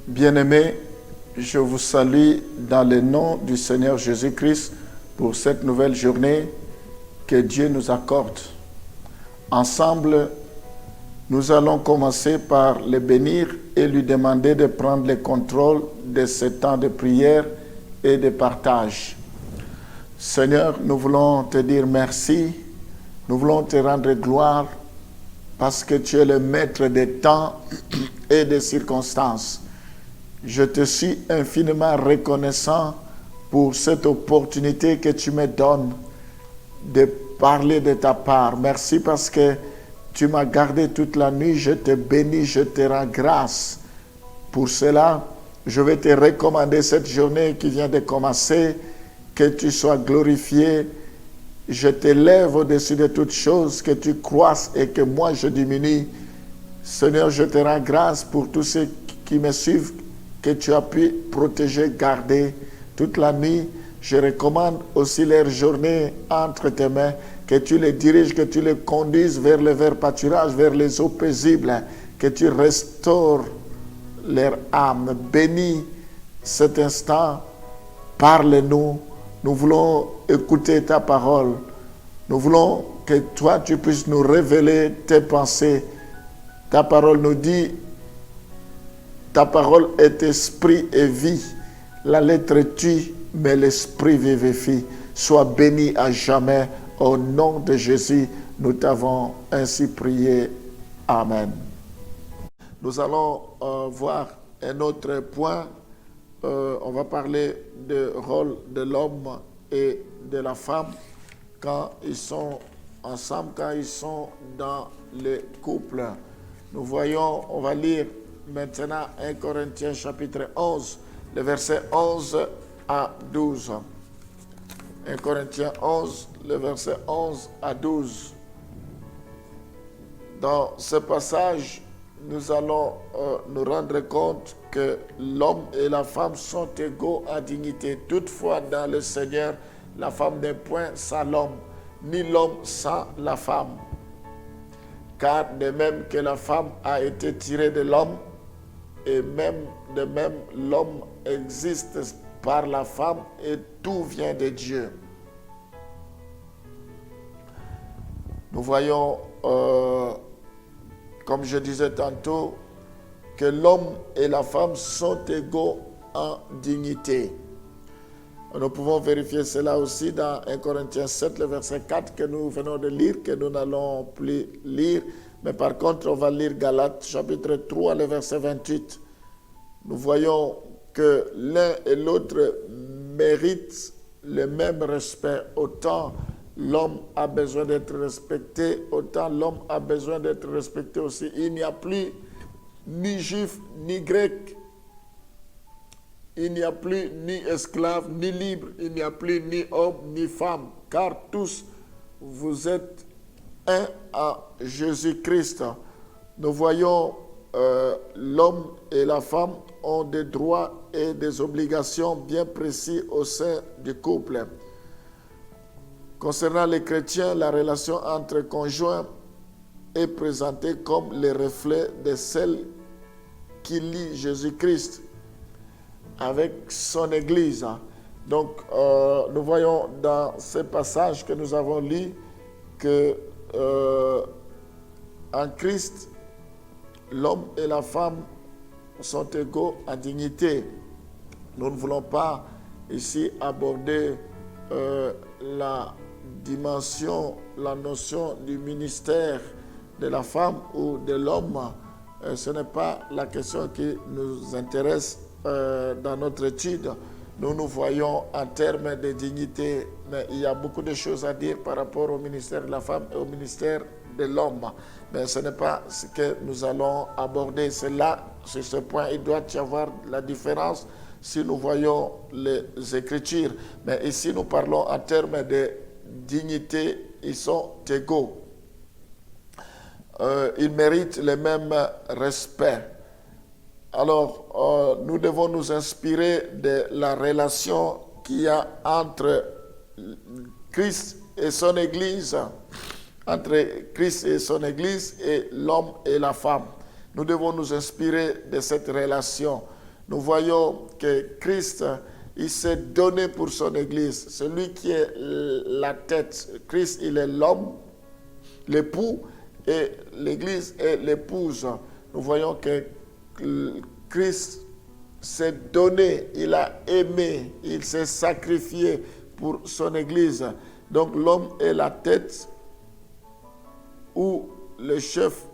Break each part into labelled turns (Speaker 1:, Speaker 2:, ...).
Speaker 1: Bien-aimés, je vous salue dans le nom du Seigneur Jésus-Christ pour cette nouvelle journée que Dieu nous accorde. Ensemble, nous allons commencer par le bénir et lui demander de prendre le contrôle de ce temps de prière et de partage. Seigneur, nous voulons te dire merci, nous voulons te rendre gloire parce que tu es le maître des temps et des circonstances. Je te suis infiniment reconnaissant pour cette opportunité que tu me donnes de parler de ta part. Merci parce que tu m'as gardé toute la nuit. Je te bénis, je te rends grâce. Pour cela, je vais te recommander cette journée qui vient de commencer, que tu sois glorifié. Je t'élève au-dessus de toutes choses, que tu croisses et que moi je diminue. Seigneur, je te rends grâce pour tous ceux qui me suivent, que tu as pu protéger, garder toute la nuit. Je recommande aussi leur journée entre tes mains, que tu les diriges, que tu les conduises vers le vert pâturage, vers les eaux paisibles, que tu restaures leur âme. Bénis cet instant, parle-nous. Nous voulons écouter ta parole. Nous voulons que toi, tu puisses nous révéler tes pensées. Ta parole nous dit, ta parole est esprit et vie. La lettre tue, mais l'esprit vivifie. Sois béni à jamais. Au nom de Jésus, nous t'avons ainsi prié. Amen. Nous allons voir un autre point. On va parler du rôle de l'homme et de la femme quand ils sont ensemble, quand ils sont dans le couple. Nous voyons, on va lire maintenant 1 Corinthiens chapitre 11, le verset 11 à 12. 1 Corinthiens 11, le verset 11 à 12. Dans ce passage, nous allons nous rendre compte que l'homme et la femme sont égaux en dignité. Toutefois, dans le Seigneur, la femme n'est point sans l'homme, ni l'homme sans la femme. Car de même que la femme a été tirée de l'homme, et même de même l'homme existe par la femme, et tout vient de Dieu. Nous voyons, comme je disais tantôt, que l'homme et la femme sont égaux en dignité. Nous pouvons vérifier cela aussi dans 1 Corinthiens 7, le verset 4 que nous venons de lire, que nous n'allons plus lire. Mais par contre, on va lire Galates chapitre 3, le verset 28. Nous voyons que l'un et l'autre méritent le même respect. Autant l'homme a besoin d'être respecté, autant l'homme a besoin d'être respecté aussi. Il n'y a plus ni juif, ni grec. Il n'y a plus ni esclave, ni libre. Il n'y a plus ni homme, ni femme. Car tous, vous êtes un à Jésus-Christ. Nous voyons l'homme et la femme ont des droits et des obligations bien précis au sein du couple. Concernant les chrétiens, la relation entre conjoints est présentée comme le reflet de celle qui lie Jésus-Christ avec son Église. Donc, nous voyons dans ce passage que nous avons lu que en Christ, l'homme et la femme sont égaux en dignité. Nous ne voulons pas ici aborder la dimension, la notion du ministère de la femme ou de l'homme. Ce n'est pas la question qui nous intéresse dans notre étude. Nous voyons en termes de dignité, mais il y a beaucoup de choses à dire par rapport au ministère de la femme et au ministère de l'homme. Mais ce n'est pas ce que nous allons aborder. C'est là, sur ce point, il doit y avoir la différence si nous voyons les Écritures. Mais ici, nous parlons en termes de dignité, ils sont égaux. Ils méritent le même respect. Alors, nous devons nous inspirer de la relation qu'il y a entre Christ et son Église, entre Christ et son Église et l'homme et la femme. Nous devons nous inspirer de cette relation. Nous voyons que Christ, il s'est donné pour son Église. Celui qui est la tête. Christ, il est l'homme, l'époux, et l'Église est l'épouse. Nous voyons que Christ s'est donné, il a aimé, il s'est sacrifié pour son Église. Donc l'homme est la tête ou le chef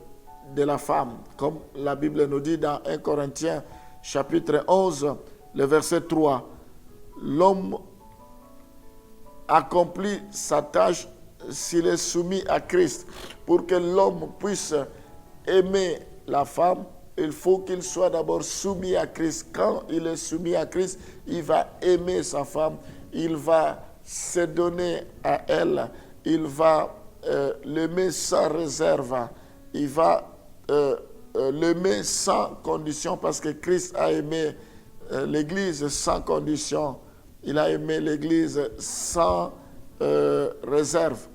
Speaker 1: de la femme, comme la Bible nous dit dans 1 Corinthiens chapitre 11, le verset 3. L'homme accomplit sa tâche s'il est soumis à Christ. Pour que l'homme puisse aimer la femme, il faut qu'il soit d'abord soumis à Christ. Quand il est soumis à Christ, il va aimer sa femme, il va se donner à elle, il va l'aimer sans réserve, il va l'aimer sans condition, parce que Christ a aimé l'Église sans condition. Il a aimé l'Église sans réserve.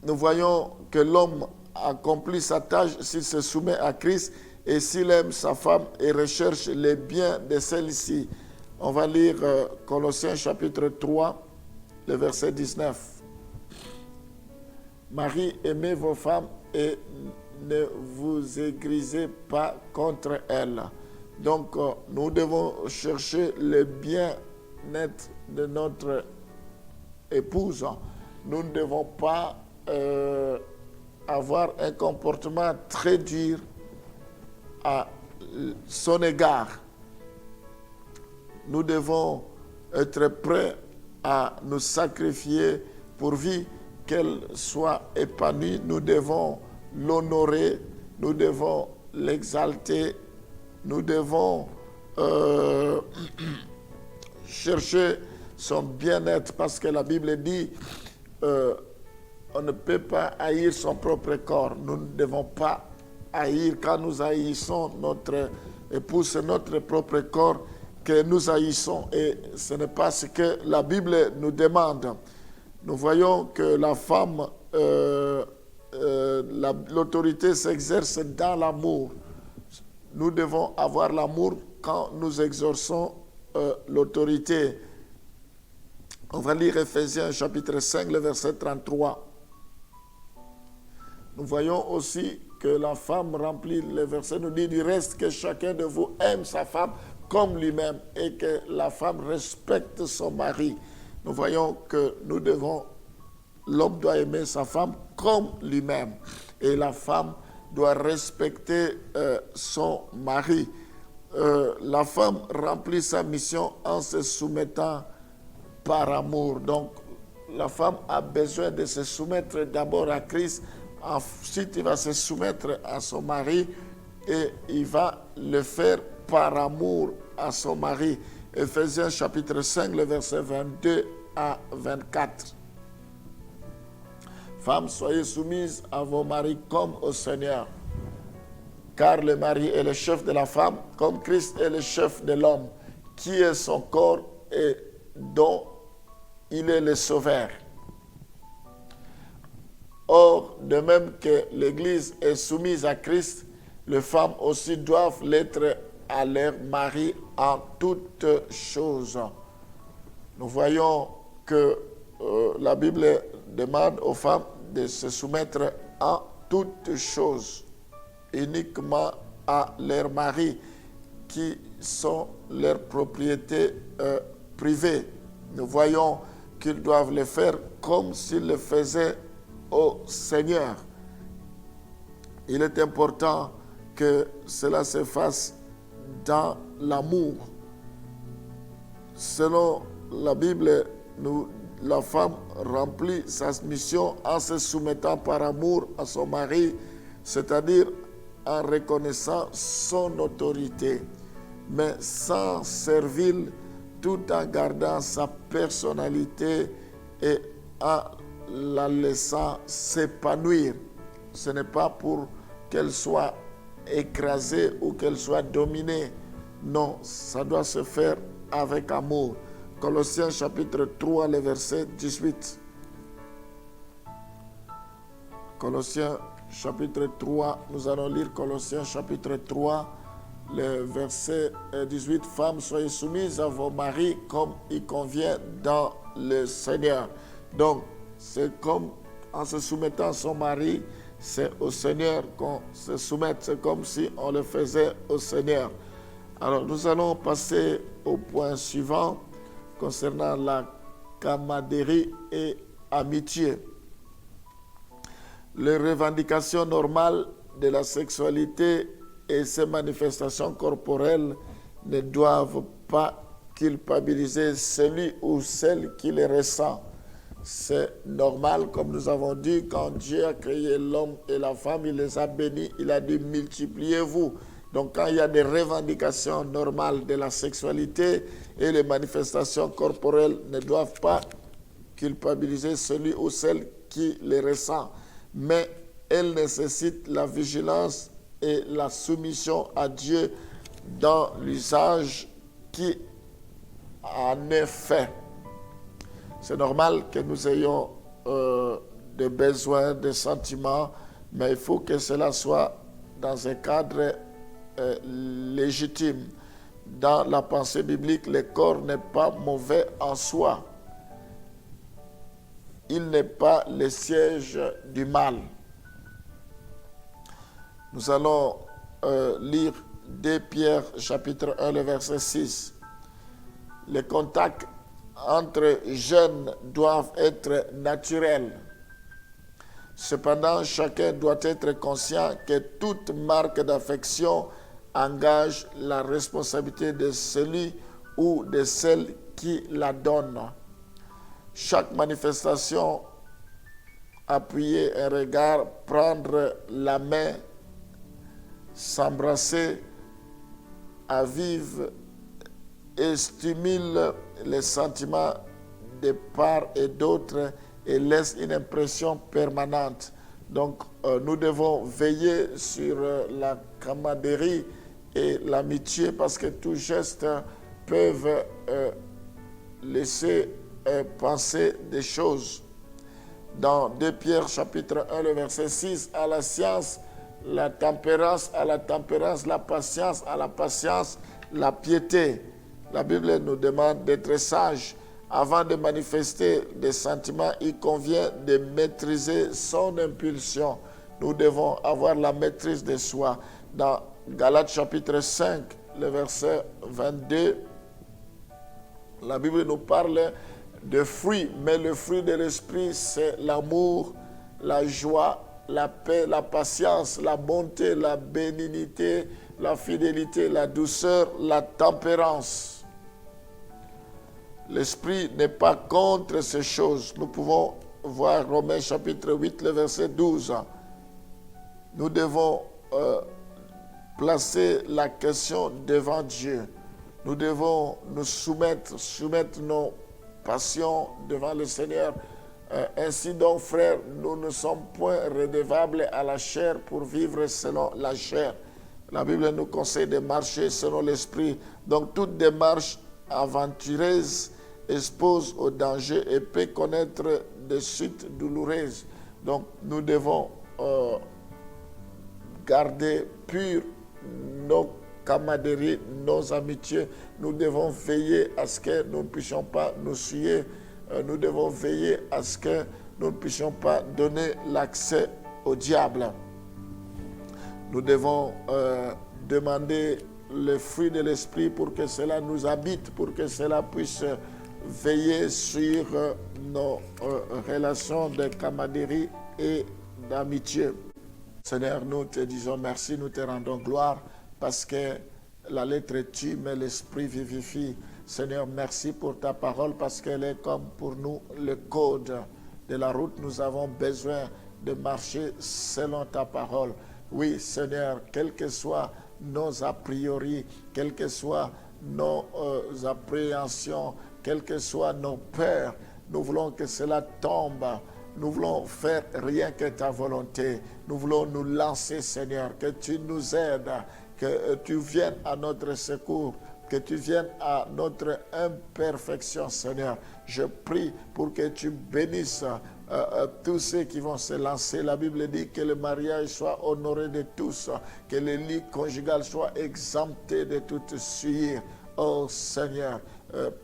Speaker 1: Nous voyons que l'homme accomplit sa tâche s'il se soumet à Christ et s'il aime sa femme et recherche les biens de celle-ci. On va lire Colossiens chapitre 3, le verset 19. Marie, aimez vos femmes et ne vous aigrisez pas contre elles. Donc, nous devons chercher le bien-être de notre épouse. Nous ne devons pas avoir un comportement très dur à son égard. Nous devons être prêts à nous sacrifier pourvu qu'elle soit épanouie. Nous devons l'honorer, nous devons l'exalter, nous devons chercher son bien-être, parce que la Bible dit on ne peut pas haïr son propre corps. Nous ne devons pas haïr. Quand nous haïssons notre épouse, c'est notre propre corps que nous haïssons. Et ce n'est pas ce que la Bible nous demande. Nous voyons que la femme, l'autorité s'exerce dans l'amour. Nous devons avoir l'amour quand nous exerçons l'autorité. On va lire Ephésiens chapitre 5, le verset 33. Nous voyons aussi que la femme remplit le verset, nous dit du reste que chacun de vous aime sa femme comme lui-même et que la femme respecte son mari. Nous voyons que l'homme doit aimer sa femme comme lui-même et la femme doit respecter son mari. La femme remplit sa mission en se soumettant par amour. Donc, la femme a besoin de se soumettre d'abord à Christ. Ensuite, il va se soumettre à son mari et il va le faire par amour à son mari. Ephésiens chapitre 5, le verset 22 à 24. Femmes, soyez soumises à vos maris comme au Seigneur. Car le mari est le chef de la femme, comme Christ est le chef de l'homme, qui est son corps et dont il est le sauveur. Or, de même que l'Église est soumise à Christ, les femmes aussi doivent l'être à leur mari en toutes choses. Nous voyons que la Bible demande aux femmes de se soumettre en toutes choses, uniquement à leurs maris, qui sont leurs propriétés privées. Nous voyons qu'ils doivent le faire comme s'ils le faisaient au Seigneur. Il est important que cela se fasse dans l'amour. Selon la Bible, la femme remplit sa mission en se soumettant par amour à son mari, c'est-à-dire en reconnaissant son autorité, mais sans servile, tout en gardant sa personnalité et en la laissant s'épanouir. Ce n'est pas pour qu'elle soit écrasée ou qu'elle soit dominée. Non, ça doit se faire avec amour. Colossiens chapitre 3, le verset 18. Colossiens chapitre 3, nous allons lire Colossiens chapitre 3, le verset 18, femmes, soyez soumises à vos maris comme il convient dans le Seigneur. Donc, c'est comme en se soumettant à son mari, c'est au Seigneur qu'on se soumette. C'est comme si on le faisait au Seigneur. Alors, nous allons passer au point suivant concernant la camaraderie et amitié. Les revendications normales de la sexualité et ses manifestations corporelles ne doivent pas culpabiliser celui ou celle qui les ressent. C'est normal, comme nous avons dit, quand Dieu a créé l'homme et la femme, il les a bénis, il a dit multipliez-vous. Donc quand il y a des revendications normales de la sexualité et les manifestations corporelles ne doivent pas culpabiliser celui ou celle qui les ressent. Mais elles nécessitent la vigilance et la soumission à Dieu dans l'usage qui en est fait. C'est normal que nous ayons des besoins, des sentiments, mais il faut que cela soit dans un cadre légitime. Dans la pensée biblique, le corps n'est pas mauvais en soi. Il n'est pas le siège du mal. Nous allons lire 2 Pierre chapitre 1, le verset 6. Les contacts entre jeunes doivent être naturels. Cependant, chacun doit être conscient que toute marque d'affection engage la responsabilité de celui ou de celle qui la donne. Chaque manifestation, appuyer un regard, prendre la main, s'embrasser, avive et stimule les sentiments de part et d'autre et laisse une impression permanente. Donc, nous devons veiller sur la camaraderie et l'amitié parce que tous gestes peuvent laisser penser des choses. Dans 2 Pierre chapitre 1, le verset 6, à la science, la tempérance, à la tempérance, la patience, à la patience, la piété. La Bible nous demande d'être sages. Avant de manifester des sentiments, il convient de maîtriser son impulsion. Nous devons avoir la maîtrise de soi. Dans Galates chapitre 5, le verset 22, la Bible nous parle de fruits, mais le fruit de l'esprit, c'est l'amour, la joie, la paix, la patience, la bonté, la bénignité, la fidélité, la douceur, la tempérance. L'esprit n'est pas contre ces choses. Nous pouvons voir Romains chapitre 8, le verset 12. Nous devons placer la question devant Dieu. Nous devons nous soumettre nos passions devant le Seigneur. Ainsi donc, frères, nous ne sommes point redevables à la chair pour vivre selon la chair. La Bible nous conseille de marcher selon l'esprit. Donc, toute démarche aventureuse expose au danger et peut connaître des suites douloureuses. Donc, nous devons garder pur nos camaraderies, nos amitiés. Nous devons veiller à ce que nous ne puissions pas nous souiller. Nous devons veiller à ce que nous ne puissions pas donner l'accès au diable. Nous devons demander le fruit de l'esprit pour que cela nous habite, pour que cela puisse veiller sur nos relations de camaraderie et d'amitié. Seigneur, nous te disons merci, nous te rendons gloire parce que la lettre tue, mais l'esprit vivifie. Seigneur, merci pour ta parole parce qu'elle est comme pour nous le code de la route. Nous avons besoin de marcher selon ta parole. Oui, Seigneur, quelles que soient nos a priori, quelles que soient nos appréhensions, quelles que soient nos peurs, nous voulons que cela tombe. Nous voulons faire rien que ta volonté. Nous voulons nous lancer, Seigneur, que tu nous aides, que tu viennes à notre secours que tu viennes à notre imperfection, Seigneur. Je prie pour que tu bénisses tous ceux qui vont se lancer. La Bible dit que le mariage soit honoré de tous, que le lit conjugal soit exempté de toute souillure. Oh Seigneur,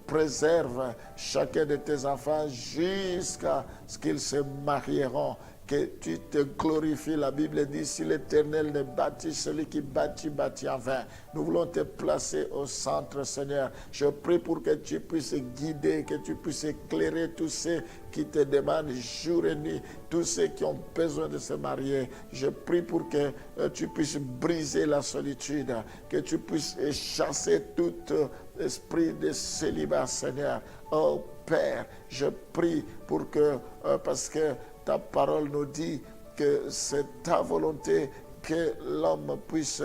Speaker 1: préserve chacun de tes enfants jusqu'à ce qu'ils se marieront. Que tu te glorifies. La Bible dit, si l'Éternel ne bâtit, celui qui bâtit, bâtit en vain. Nous voulons te placer au centre, Seigneur. Je prie pour que tu puisses guider, que tu puisses éclairer tous ceux qui te demandent jour et nuit, tous ceux qui ont besoin de se marier. Je prie pour que tu puisses briser la solitude, que tu puisses chasser tout esprit de célibat, Seigneur. Oh Père, je prie pour que, parce que ta parole nous dit que c'est ta volonté que l'homme puisse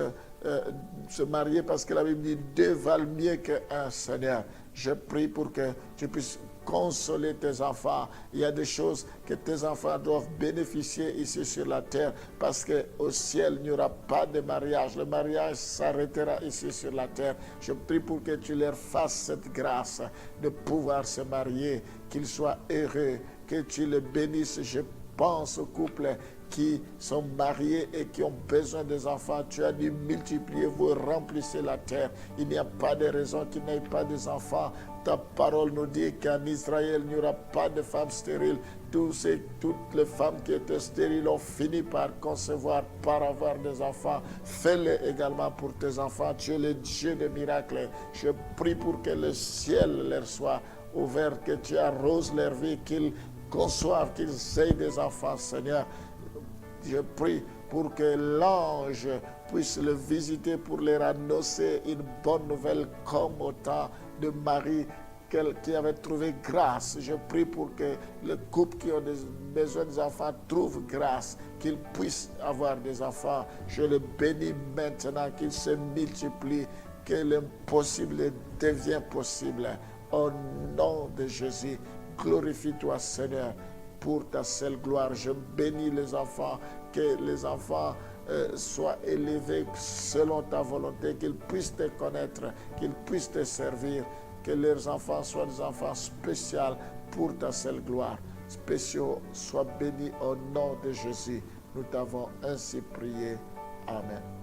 Speaker 1: se marier, parce que la Bible dit deux valent mieux qu'un, Seigneur. Je prie pour que tu puisses consoler tes enfants. Il y a des choses que tes enfants doivent bénéficier ici sur la terre, parce qu'au ciel, il n'y aura pas de mariage. Le mariage s'arrêtera ici sur la terre. Je prie pour que tu leur fasses cette grâce de pouvoir se marier, qu'ils soient heureux, que tu les bénisses. Je pense aux couples qui sont mariés et qui ont besoin des enfants. Tu as dit multipliez-vous, remplissez la terre. Il n'y a pas de raison qu'il n'y ait pas des enfants. Ta parole nous dit qu'en Israël, il n'y aura pas de femmes stériles. Toutes les femmes qui étaient stériles ont fini par concevoir, par avoir des enfants. Fais-le également pour tes enfants. Tu es le Dieu des miracles. Je prie pour que le ciel leur soit ouvert, que tu arroses leur vie, qu'ils conçoivent, qu'ils aient des enfants, Seigneur. Je prie pour que l'ange puisse le visiter pour leur annoncer une bonne nouvelle, comme au temps de Marie qui avait trouvé grâce. Je prie pour que les couples qui ont besoin des enfants trouvent grâce, qu'ils puissent avoir des enfants. Je les bénis maintenant, qu'ils se multiplient, que l'impossible devienne possible. Au nom de Jésus, glorifie-toi, Seigneur, pour ta seule gloire. Je bénis les enfants, que les enfants soient élevés selon ta volonté, qu'ils puissent te connaître, qu'ils puissent te servir, que leurs enfants soient des enfants spéciaux pour ta seule gloire. Spéciaux, sois bénis au nom de Jésus. Nous t'avons ainsi prié. Amen.